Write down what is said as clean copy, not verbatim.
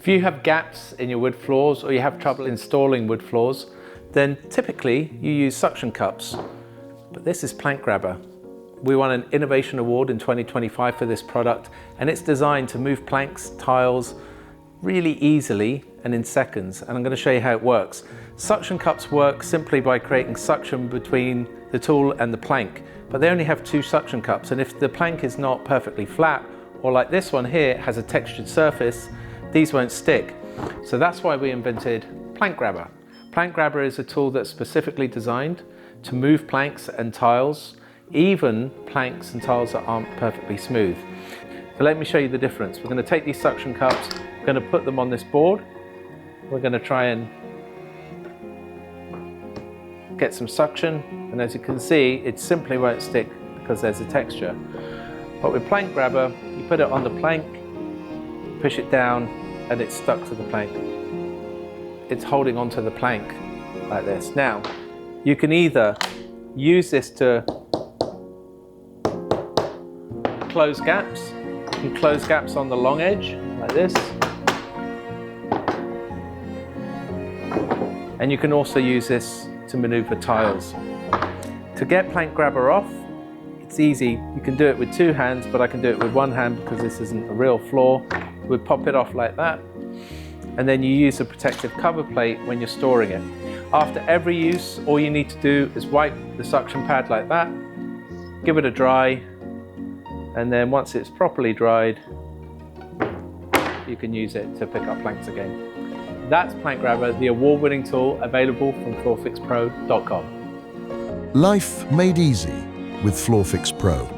If you have gaps in your wood floors or you have trouble installing wood floors, then typically you use suction cups. But this is Plank Grabber. We won an Innovation Award in 2025 for this product, and it's designed to move planks, tiles really easily and in seconds. And I'm going to show you how it works. Suction cups work simply by creating suction between the tool and the plank, but they only have 2 suction cups, and if the plank is not perfectly flat, or like this one here has a textured surface, these won't stick. So that's why we invented Plank Grabber. Plank Grabber is a tool that's specifically designed to move planks and tiles, even planks and tiles that aren't perfectly smooth. So let me show you the difference. We're going to take these suction cups, we're going to put them on this board. We're going to try and get some suction, and as you can see, it simply won't stick because there's a texture. But with Plank Grabber, you put it on the plank, push it down, and it's stuck to the plank. It's holding onto the plank like this. Now, you can either use this to close gaps. You can close gaps on the long edge like this. And you can also use this to maneuver tiles. To get Plank Grabber off, it's easy. You can do it with 2 hands, but I can do it with 1 hand because this isn't a real floor. We pop it off like that, and then you use a protective cover plate when you're storing it. After every use, all you need to do is wipe the suction pad like that, give it a dry, and then once it's properly dried, you can use it to pick up planks again. That's Plank Grabber, the award-winning tool available from floorfixpro.com. Life made easy with FloorFix Pro.